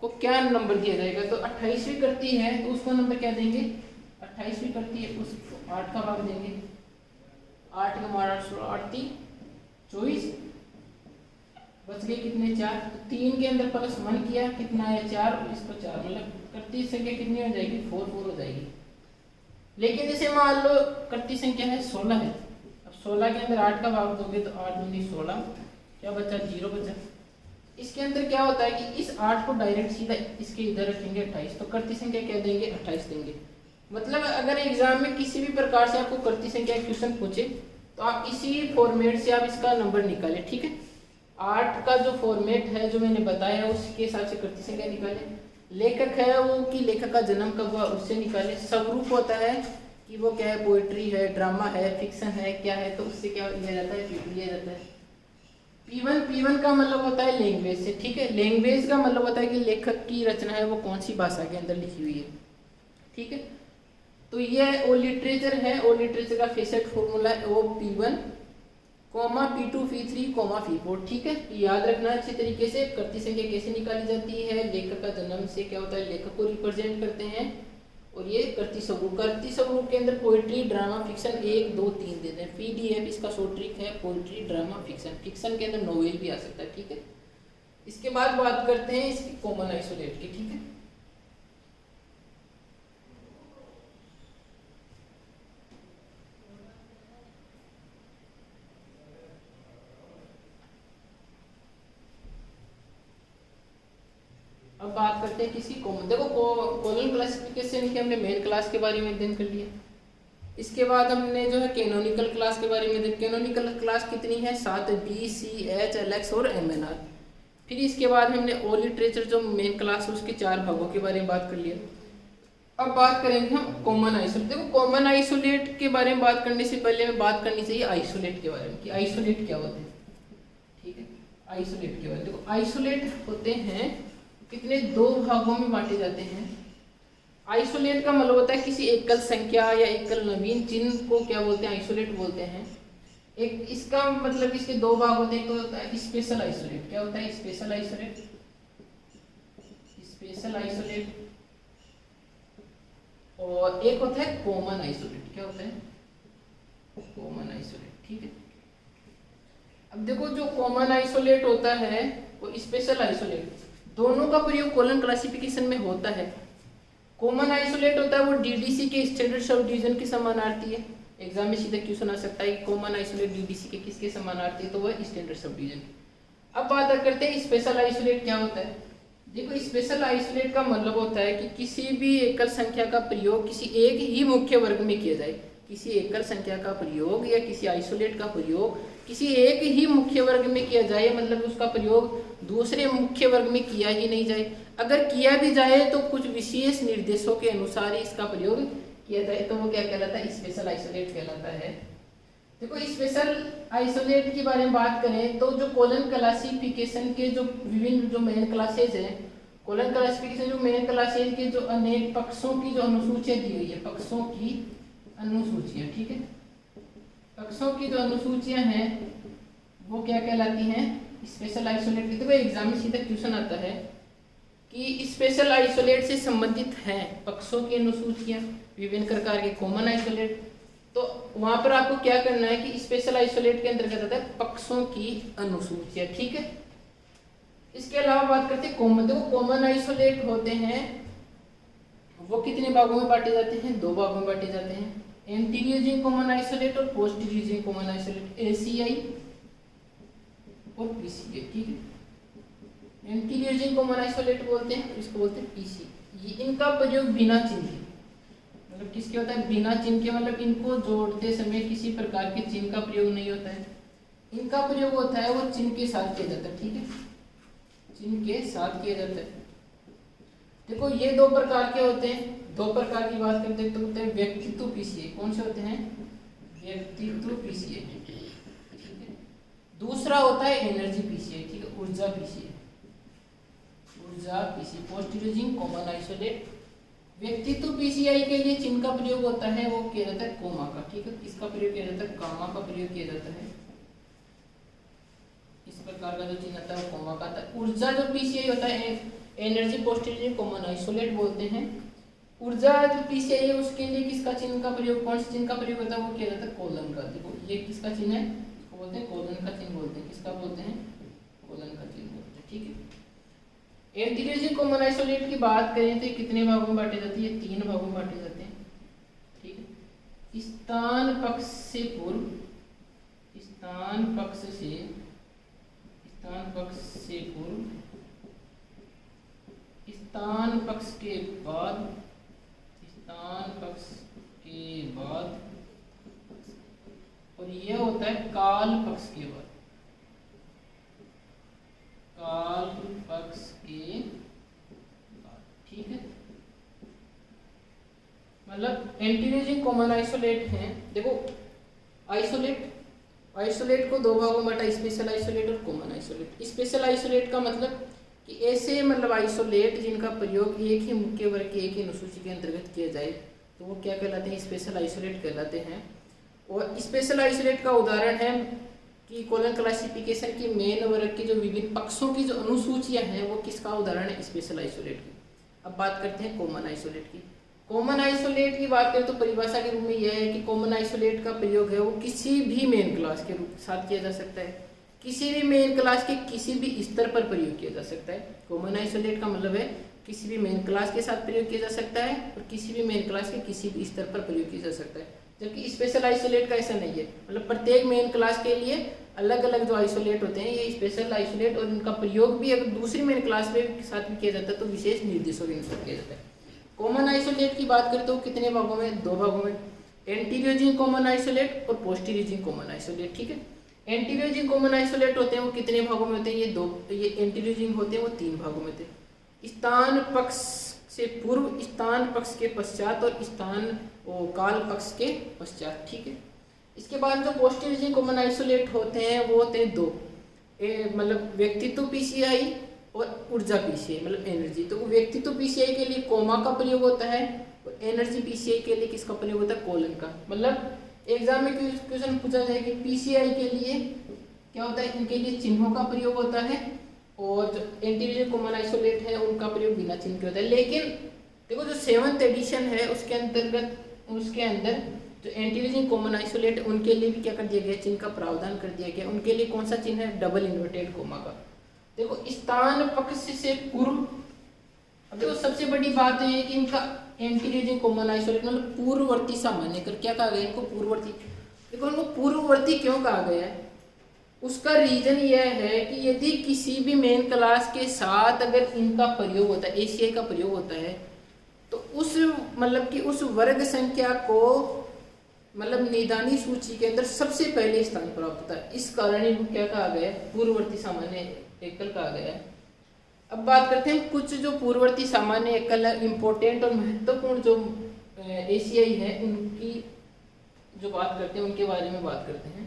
को क्या नंबर दिया जाएगा। तो 28वीं कृति है तो उसको नंबर क्या देंगे, 28वीं कृति है उसको 8 का भाग देंगे। 8 का मार 8 16 8 3 24 बच गए कितने, 4। तो 3 के अंदर +1 किया कितना है, 4, और इसको 4, मतलब कृति संख्या कितनी हो जाएगी, 4 हो जाएगी। लेकिन जैसे मान लो कृति संख्या है 16 है, अब 16 के अंदर 8 का भाग दोगे तो 8 दूनी 16, क्या बचा, 0 बचा। इसके अंदर क्या होता है कि इस 8 को डायरेक्ट सीधा इसके इधर रखेंगे 28, तो कृति संख्या क्या देंगे, 28 देंगे। मतलब अगर एग्जाम में किसी भी प्रकार से आपको कृति संख्या क्वेश्चन पूछे तो आप इसी फॉर्मेट से आप इसका नंबर निकालें। ठीक है, 8 का जो फॉर्मेट है जो मैंने बताया उसके हिसाब से कृति संख्या निकालें। लेखक है वो कि लेखक का जन्म कब हुआ उससे निकालें। स्वरूप होता है कि वो क्या है, पोइट्री है, ड्रामा है, फिक्शन है, क्या है, तो उससे क्या लिया जाता है, लिया जाता है। P1 का मतलब होता है लैंग्वेज से, ठीक है। लैंग्वेज का मतलब होता है कि लेखक की रचना है वो कौन सी भाषा के अंदर लिखी हुई है, ठीक है। तो ये ओ लिटरेचर है, ओ लिटरेचर का फेसेट फॉर्मूला है ओ P1 comma P2 P3 comma P4, ठीक है। याद रखना अच्छी तरीके से। कर्ती संख्या कैसे निकाली जाती है, लेखक का जन्म से क्या होता है, लेखक को रिप्रेजेंट करते हैं। और ये कर्ती स्वरूप के अंदर पोइट्री, ड्रामा, फिक्शन 1 2 3 देते हैं। PDF इसका शॉर्ट ट्रिक है, पोइट्री, ड्रामा, फिक्शन। फिक्शन के अंदर नोवेल भी आ सकता है, ठीक है। इसके बाद बात करते हैं इसकी कॉमन आइसोलेट की, ठीक है। अब बात करते हैं किसी कॉमन, देखो कॉलम क्लासिफिकेशन की हमने मेन क्लास के बारे में अध्ययन कर लिया। इसके बाद हमने जो है कैनोनिकल क्लास के बारे में, कैनोनिकल क्लास कितनी है, 7 B C H L X और MNR। फिर इसके बाद हमने ओ लिटरेचर जो मेन क्लास है उसके 4 भागों के बारे में बात कर लिया। अब बात करेंगे हम कॉमन आइसोलेट। देखो कॉमन आइसोलेट के बारे में बात करने से पहले हमें बात करनी चाहिए आइसोलेट के बारे में कि आइसोलेट क्या होते हैं, ठीक है। आइसोलेट के बारे में देखो, आइसोलेट होते हैं कितने, 2 भागों में बांटे जाते हैं। आइसोलेट का मतलब होता है किसी एकल संख्या या एकल नवीन चिन्ह को क्या बोलते हैं, आइसोलेट बोलते हैं। एक इसका मतलब इसके 2 भाग होते हैं, तो होता है स्पेशल आइसोलेट। क्या होता है स्पेशल आइसोलेट, स्पेशल आइसोलेट। और एक होता है कॉमन आइसोलेट। क्या होता है कॉमन आइसोलेट, ठीक है। अब देखो जो कॉमन आइसोलेट होता है वो स्पेशल आइसोलेट, दोनों का प्रयोग कॉलम क्लासिफिकेशन में होता है। कॉमन आइसोलेट होता है वो DDC के स्टैंडर्ड सब डिवीजन के समानार्थी है। एग्जाम में सीधा क्वेश्चन आ सकता है कि कॉमन आइसोलेट DDC के किसके समानार्थी है, तो वह स्टैंडर्ड सब डिवीजन। अब बात करते हैं स्पेशल आइसोलेट क्या होता है। देखो स्पेशल आइसोलेट का मतलब होता है कि किसी भी एकल संख्या का प्रयोग किसी एक ही मुख्य वर्ग में किया जाए। किसी एकल संख्या का प्रयोग या किसी आइसोलेट का प्रयोग किसी एक ही मुख्य वर्ग में किया जाए, मतलब उसका प्रयोग दूसरे मुख्य वर्ग में किया ही नहीं जाए। अगर किया भी जाए तो कुछ विशेष निर्देशों के अनुसार ही इसका प्रयोग किया जाए, तो वो क्या कहलाता है, स्पेशल आइसोलेट कहलाता है। देखो स्पेशल आइसोलेट के बारे में बात करें तो जो कॉलम क्लासिफिकेशन के जो विभिन्न जो मेन क्लासेज हैं, कॉलम क्लासिफिकेशन जो मेन क्लासेज के जो अनेक पक्षों की जो अनुसूचियां दी हुई है, पक्षों की अनुसूचियां, ठीक है। पक्षों की जो अनुसूचियां हैं वो क्या कहलाती हैं, स्पेशल आइसोलेट। देखो एग्जाम में सीधा क्वेश्चन आता है कि स्पेशल आइसोलेट से संबंधित हैं पक्षों की अनुसूचियां, विभिन्न प्रकार के कॉमन आइसोलेट। तो वहां पर आपको क्या करना है कि स्पेशल आइसोलेट के अंतर्गत आता है पक्षों की अनुसूचियां, ठीक है। इसके अलावा बात करते हैं कॉमन। देखो कॉमन आइसोलेट होते हैं वो कितने भागों में बांटे जाते हैं, 2 भागों में बांटे जाते हैं, एंटीरियर कॉमन आइसोलेट और पोस्टीरियर कॉमन आइसोलेट, ACI और PCI, ठीक है। एंटीरियर कॉमन आइसोलेट बोलते हैं, इसको बोलते हैं PC। ये इनका प्रयोग बिना चिन्ह के, मतलब किसके होता है, बिना चिन्ह के, मतलब इनको जोड़ते समय किसी प्रकार के चिन्ह का प्रयोग नहीं होता है। इनका प्रयोग होता है वो चिन्ह के साथ किया जाता है, ठीक है, चिन्ह के साथ किया जाता है। देखो ये 2 प्रकार के होते हैं, 2 प्रकार की बात करते हैं तो होते हैं व्यक्तित्व PCI। कौन से होते हैं, व्यक्तित्व PCI, ठीक है। दूसरा होता है एनर्जी PCI, ठीक है, ऊर्जा PCI, ऊर्जा PCI। Posterior common isolate. व्यक्तित्व PCI के लिए चिन्ह का प्रयोग होता है वो किया जाता है कोमा का, ठीक है। किसका प्रयोग किया जाता है, कामा का प्रयोग किया जाता है। इस प्रकार का जो चिन्ह आता है वो कोमा का आता है। ऊर्जा जो PCI होता है एनर्जी पोस्टीरियर कॉमन आइसोलेट बोलते हैं। ऊर्जा जो PCI है उसके लिए किसका चिन्ह का प्रयोग, कौन से चिन्ह का प्रयोग होता है वो किया जाता है कोलन का। देखो ये किसका चिन्ह है, इसको बोलते हैं कोलन का चिन्ह बोलते हैं। किसका बोलते हैं, कोलन का चिन्ह बोलते हैं, ठीक है। एंटीरियर कॉमन आइसोलेट की बात करें तो कितने भागों में बांटे जाती है, 3 भागों में बांटे जाते हैं, ठीक है। स्थान पक्ष से पूर्व, स्थान पक्ष से, स्थान पक्ष से पूर्व, स्थान पक्ष के बाद, स्थान पक्ष के बाद, और यह होता है काल पक्ष के बाद, काल पक्ष के बाद, ठीक है। मतलब एंटीरियर कॉमन आइसोलेट हैं। देखो आइसोलेट आइसोलेट को दो भागों में बांटा, स्पेशल आइसोलेट और कॉमन आइसोलेट। स्पेशल आइसोलेट का मतलब कि ऐसे मतलब आइसोलेट जिनका प्रयोग एक ही मुख्य वर्ग की एक ही अनुसूची के अंतर्गत किया जाए तो वो क्या कहलाते हैं, स्पेशल आइसोलेट कहलाते हैं। और स्पेशल आइसोलेट का उदाहरण है कि कॉलम क्लासिफिकेशन की मेन वर्ग के जो विभिन्न पक्षों की जो अनुसूचियां हैं वो किसका उदाहरण है, स्पेशल आइसोलेट की। अब बात करते हैं कॉमन आइसोलेट की। कॉमन आइसोलेट की बात करें तो परिभाषा के रूप में यह है कि कॉमन आइसोलेट का प्रयोग है वो किसी भी मेन क्लास के रूप साथ किया जा सकता है, किसी भी मेन क्लास के किसी भी स्तर पर प्रयोग किया जा सकता है। कॉमन आइसोलेट का मतलब है किसी भी मेन क्लास के साथ प्रयोग किया जा सकता है और किसी भी मेन क्लास के किसी भी स्तर पर प्रयोग किया जा सकता है। जबकि स्पेशल आइसोलेट का ऐसा नहीं है, मतलब प्रत्येक मेन क्लास के लिए अलग अलग जो आइसोलेट होते हैं ये स्पेशल आइसोलेट, और इनका प्रयोग भी अगर दूसरी मेन क्लास में साथ में किया जाता है तो विशेष निर्देशों के अनुसार किया जाता है। कॉमन आइसोलेट की बात करें तो कितने भागों में, दो भागों में, एंटीरियोजिंग कॉमन आइसोलेट और पोस्टीरियोजिंग कॉमन आइसोलेट। ठीक है, एंटीरियोजिंग कॉमन आइसोलेट होते हैं वो कितने भागों में होते हैं, ये एंटीरियोजिंग होते हैं वो तीन भागों में होते हैं, स्थान पक्ष से पूर्व, स्थान पक्ष के पश्चात और स्थान काल पक्ष के पश्चात। ठीक है, इसके बाद जो पोस्टीरियोजिंग कॉमन आइसोलेट होते हैं वो होते हैं दो, मतलब व्यक्तित्व पीसीआई और ऊर्जा पीसीआई मतलब एनर्जी। तो व्यक्तित्व पीसीआई के लिए कोमा का प्रयोग होता है और एनर्जी पीसीआई के लिए किसका प्रयोग होता है, कोलन का। मतलब एग्जाम में क्वेश्चन पूछा जाए कि पीसीआई के लिए क्या होता है, इनके लिए चिन्हों का प्रयोग होता है और जो एंटीरियर कॉमन आइसोलेट है उनका प्रयोग बिना चिन्ह के होता है। लेकिन देखो जो 7th एडिशन है उसके अंतर्गत उसके अंदर जो एंटीरियर कॉमन आइसोलेट उनके लिए भी क्या कर दिया गया, चिन्ह का प्रावधान कर दिया गया। उनके लिए कौन सा चिन्ह है, डबल इन्वर्टेड कोमा का। देखो स्थान पक्ष से पूर्व, अब देखो सबसे बड़ी बात है कि इनका एंटीरियर कॉमन आइसोलेट मतलब पूर्ववर्ती सामान्य कर क्या कहा गया इनको, पूर्ववर्ती। देखो इनको पूर्ववर्ती क्यों कहा गया है, उसका रीजन यह है कि यदि किसी भी मेन क्लास के साथ अगर इनका प्रयोग होता है, एसीआई का प्रयोग होता है, तो उस मतलब कि उस वर्ग संख्या को मतलब निदानी सूची के अंदर सबसे पहले स्थान प्राप्त होता है। इस कारण इनको क्या कहा गया है, पूर्ववर्ती सामान्य एकल कहा गया है। अब बात करते हैं कुछ जो पूर्ववर्ती सामान्य एकल है, इंपॉर्टेंट और महत्वपूर्ण जो एसीआई है उनकी जो बात करते हैं उनके बारे में बात करते हैं।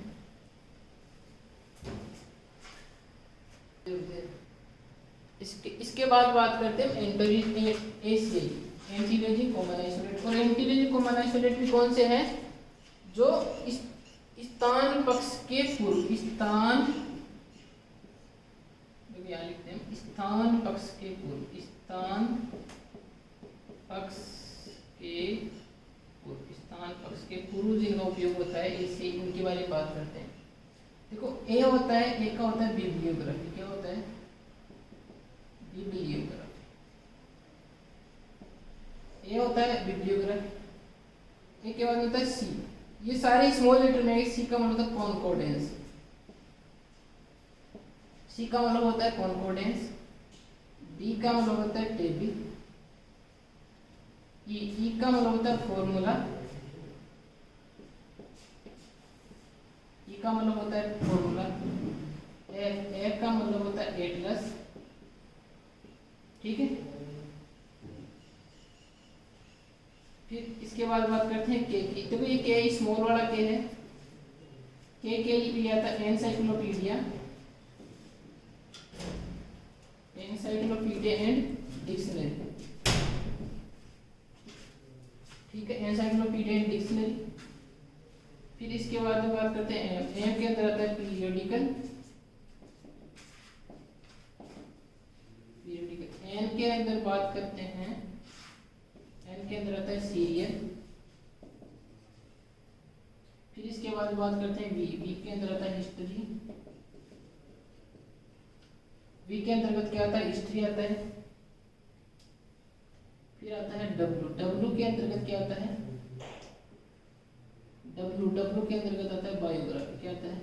इसके बाद बात करते हैं एसीआई एंटीरियर कॉमन आइसोलेट। और एंटीरियर कॉमन आइसोलेट भी कौन से हैं, जो स्थान पक्ष के पूर्व, स्थान यहाँ लिखते हैं स्थान पक्ष के पूर्व, स्थान पक्ष के पूर्व, स्थान पक्ष के पूर्व जिनका उपयोग होता है इसे उनके बारे में बात करते हैं। देखो ए होता है, ए का होता है बिब्लियोग्राफी। क्या होता है, बिब्लियोग्राफी। ए होता है बिब्लियोग्राफी। ए के बाद होता है सी, ये सारे स्मॉल लेटर में। सी का मतलब होता है कॉन्कोर्डेंस, सी का मतलब होता है कॉन्कोर्डेंस। डी का मतलब होता है टेबल। ई का मतलब होता है फॉर्मूला। ई का मतलब होता है फॉर्मूला। ए का मतलब होता है एटलस। ठीक है, फिर इसके बाद बात करते हैं के की। देखो ये के स्मॉल वाला के है, के लिए आता है एनसाइक्लोपीडिया, एनसाइक्लोपीडिया एंड डिक्शनरी। ठीक है, एनसाइक्लोपीडिया एंड डिक्शनरी। फिर इसके बाद बात करते हैं एम के अंदर आता है पीरियोडिकल, एन के अंदर बात करते हैं, एन के अंदर आता है सीरियल। फिर इसके बाद बात करते हैं वी के अंदर आता है हिस्ट्री। वी के अंतर्गत क्या आता है, हिस्ट्री आता है। फिर आता है डब्ल्यू के अंतर्गत क्या आता है, डब्ल्यू के अंतर्गत आता है बायोग्राफी। क्या आता है,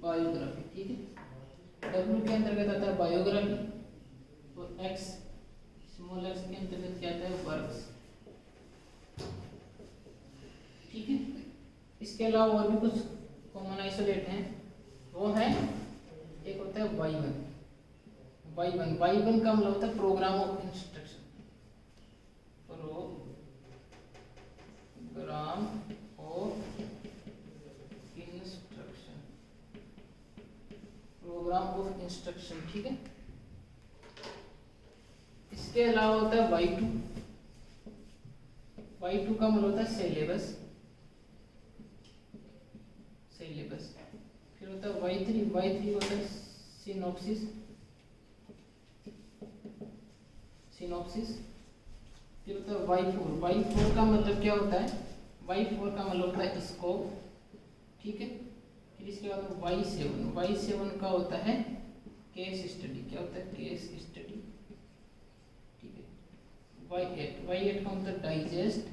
बायोग्राफी। ठीक है, डब्ल्यू के अंतर्गत आता है बायोग्राफी। और एक्स स्मॉल एक्स के अंतर्गत क्या आता है, वर्क्स। ठीक है, इसके अलावा और भी कुछ कॉमन आइसोलेट हैं, वो है एक होता है Y1। Y1 का मतलब होता है program of instruction, program of program of instruction, ठीक है। इसके अलावा होता है Y2, Y2 का मतलब होता है सिलेबस, फिर होता है Y3 होता है सिनॉप्सिस, फिर होता है Y4 का मतलब क्या होता है, Y4 का मतलब होता है स्कोप, ठीक है। फिर इसके बाद Y7 का होता है केस स्टडी, क्या होता है केस स्टडी, ठीक है। Y8 का मतलब डाइजेस्ट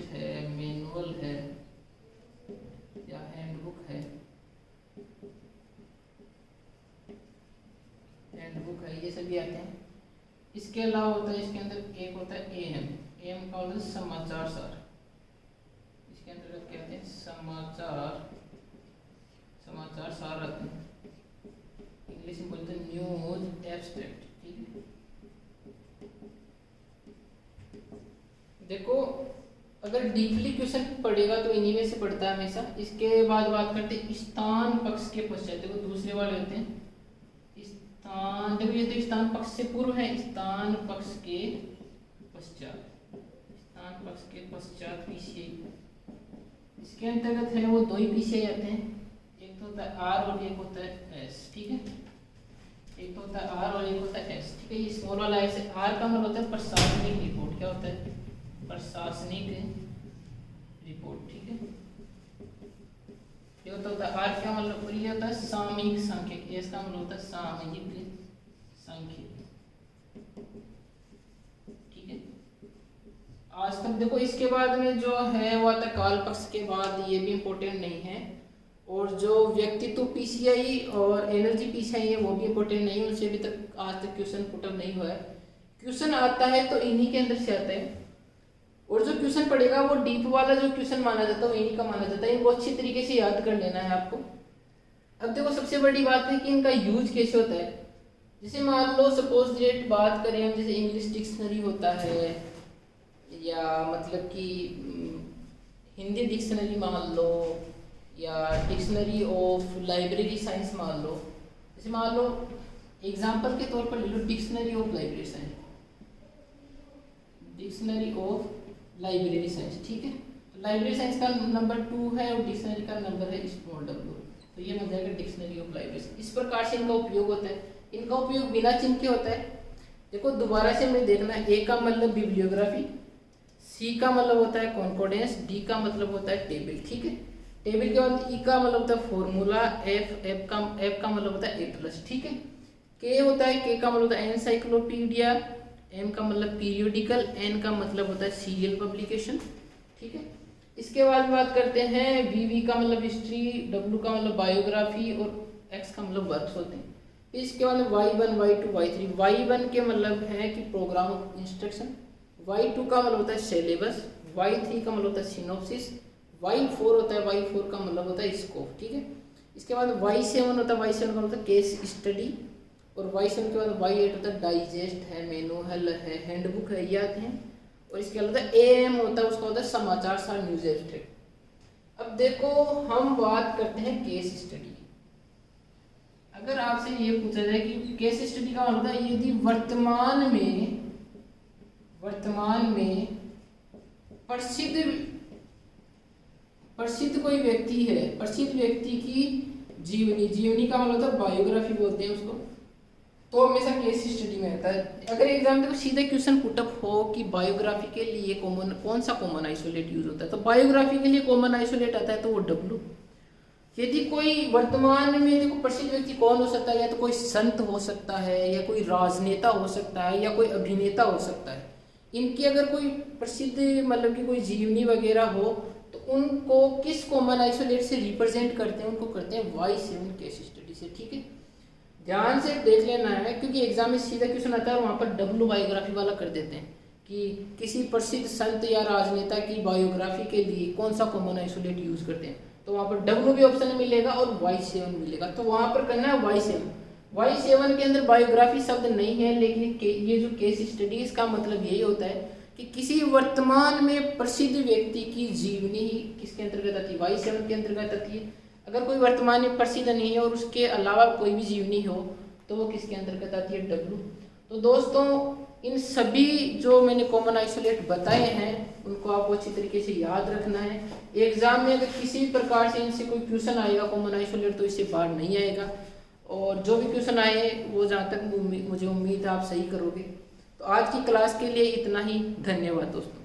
है, मैनुअल है या हैंडबुक है, ये सभी आते हैं। इसके अलावा होता है इसके अंदर एक होता है AM का मतलब समाचार सार, इसके अंदर क्या आते हैं समाचार सार आते हैं, इंग्लिश में बोलते हैं न्यूज एब्स्ट्रैक्ट, ठीक है। देखो अगर डीपली क्वेश्चन पढ़ेगा तो इन्हीं में से पढ़ता है हमेशा। इसके बाद बात करते हैं स्थान पक्ष के पश्चात, देखो दूसरे वाले होते हैं स्थान, देखो ये तो स्थान पक्ष से पूर्व है, स्थान पक्ष के पश्चात पीछे, इसके अंतर्गत है वो दो ही पीछे आते हैं, एक तो होता है R और एक होता है S, ठीक है। एक तो होता है R और एक होता है S, ठीक है। ये स्मॉल वाला S है। R का मतलब होता है प्रशासनिक रिपोर्ट, क्या होता है प्रशासनिक रिपोर्ट, ठीक है। ये होता है R का मतलब, और ये होता है सामयिक सांख्यिक, S का मतलब होता है सामयिक सांख्यिक, ठीक है। आज तक देखो इसके बाद में जो है वो आता है काल पक्ष के बाद, ये भी इम्पोर्टेंट नहीं है। और जो व्यक्तित्व PCI और एनर्जी PCI है वो भी इम्पोर्टेंट नहीं है, उनसे अभी तक आज तक क्वेश्चन पुटअप नहीं हुआ है। क्वेश्चन आता है तो इन्हीं के अंदर से आता है, और जो क्वेश्चन पड़ेगा वो डीप वाला जो क्वेश्चन माना जाता है वो इन्हीं का माना जाता है। इनको अच्छी तरीके से याद कर लेना है आपको। अब देखो सबसे बड़ी बात है कि इनका यूज कैसे होता है। जैसे मान लो सपोज डेट बात करें हम, जैसे इंग्लिश डिक्शनरी होता है, या मतलब कि हिंदी डिक्शनरी मान लो, या डिक्शनरी ऑफ लाइब्रेरी साइंस मान लो। जैसे मान लो एग्जांपल के तौर पर ले लो डिक्शनरी ऑफ लाइब्रेरी साइंस, ठीक है। तो लाइब्रेरी साइंस का नंबर 2 है और डिक्शनरी का नंबर है स्मॉल w, तो ये बन जाएगा डिक्शनरी ऑफ लाइब्रेरी। इस प्रकार से इनका उपयोग होता है। इनका उपयोग बिना चिन्ह के होता है। देखो दोबारा से हमें देखना है, ए का मतलब बिब्लियोग्राफी, सी का मतलब होता है कॉन्कोर्डेंस, डी का मतलब होता है टेबल, ठीक है। टेबल के बाद ई का मतलब होता है फॉर्मूला, एफ का मतलब होता है A+, ठीक है। के होता है, के का मतलब होता है एनसाइक्लोपीडिया, एम का मतलब पीरियोडिकल, एन का मतलब होता है सीरियल पब्लिकेशन, ठीक है। इसके बाद बात करते हैं वी का मतलब हिस्ट्री, डब्ल्यू का मतलब बायोग्राफी और एक्स का मतलब वर्क्स होते हैं। इसके बाद Y1, Y2, Y3। Y1 के मतलब है कि प्रोग्राम ऑफ इंस्ट्रक्शन, Y2 का मतलब होता है सिलेबस, Y3 का मतलब होता है सिनॉप्सिस, Y4 होता है, Y4 का मतलब होता है स्कोप, ठीक है। इसके बाद Y7 होता है, Y7 का मतलब है केस स्टडी, और Y7 के बाद Y8 होता है डाइजेस्ट है, मैनुअल है, हैंडबुक है, ये आते हैं। और इसके अलावा AM होता है, उसका होता है समाचार सार, न्यूज एब्स्ट्रैक्ट। अब देखो हम बात करते हैं केस स्टडी। अगर आपसे ये पूछा जाए कि केस स्टडी का मतलब है यदि वर्तमान में प्रसिद्ध कोई व्यक्ति है, प्रसिद्ध व्यक्ति की जीवनी का मतलब होता है बायोग्राफी बोलते हैं उसको, तो हमेशा केस स्टडी में रहता है। अगर एग्जाम में सीधे क्वेश्चन पुटअप हो कि बायोग्राफी के लिए कौन सा कॉमन आइसोलेट यूज होता है, तो बायोग्राफी के लिए कॉमन आइसोलेट आता है तो वो W। यदि कोई वर्तमान में देखो प्रसिद्ध व्यक्ति कौन हो सकता है, या तो कोई संत हो सकता है, या कोई राजनेता हो सकता है, या कोई अभिनेता हो सकता है। इनकी अगर कोई प्रसिद्ध मतलब कि कोई जीवनी वगैरह हो तो उनको किस कॉमन आइसोलेट से रिप्रेजेंट करते हैं, उनको करते हैं Y7 केस स्टडी से, ठीक है। ध्यान से देख लेना है क्योंकि एग्जाम में सीधा क्वेश्चन आता है, वहाँ पर W बायोग्राफी वाला कर देते हैं कि किसी प्रसिद्ध संत या राजनेता की बायोग्राफी के लिए कौन सा कॉमन आइसोलेट यूज करते हैं, तो वहाँ पर W भी ऑप्शन मिलेगा और Y7 मिलेगा, तो वहाँ पर करना है Y7 के अंदर बायोग्राफी शब्द नहीं है, लेकिन ये जो केस स्टडी इसका मतलब यही होता है कि किसी वर्तमान में प्रसिद्ध व्यक्ति की जीवनी किसके अंतर्गत आती है, Y7 के अंतर्गत आती है। अगर कोई वर्तमान में प्रसिद्ध नहीं है और उसके अलावा कोई भी जीवनी हो तो वो किसके अंतर्गत आती है, डब्लू। तो दोस्तों इन सभी जो मैंने कॉमन आइसोलेट बताए हैं उनको आपको अच्छी तरीके से याद रखना है। एग्जाम में अगर किसी भी प्रकार से इनसे कोई क्वेश्चन आएगा कॉमन आइसोलेट तो इससे बाहर नहीं आएगा, और जो भी क्वेश्चन आए वो जहाँ तक मुझे उम्मीद है आप सही करोगे। तो आज की क्लास के लिए इतना ही, धन्यवाद दोस्तों।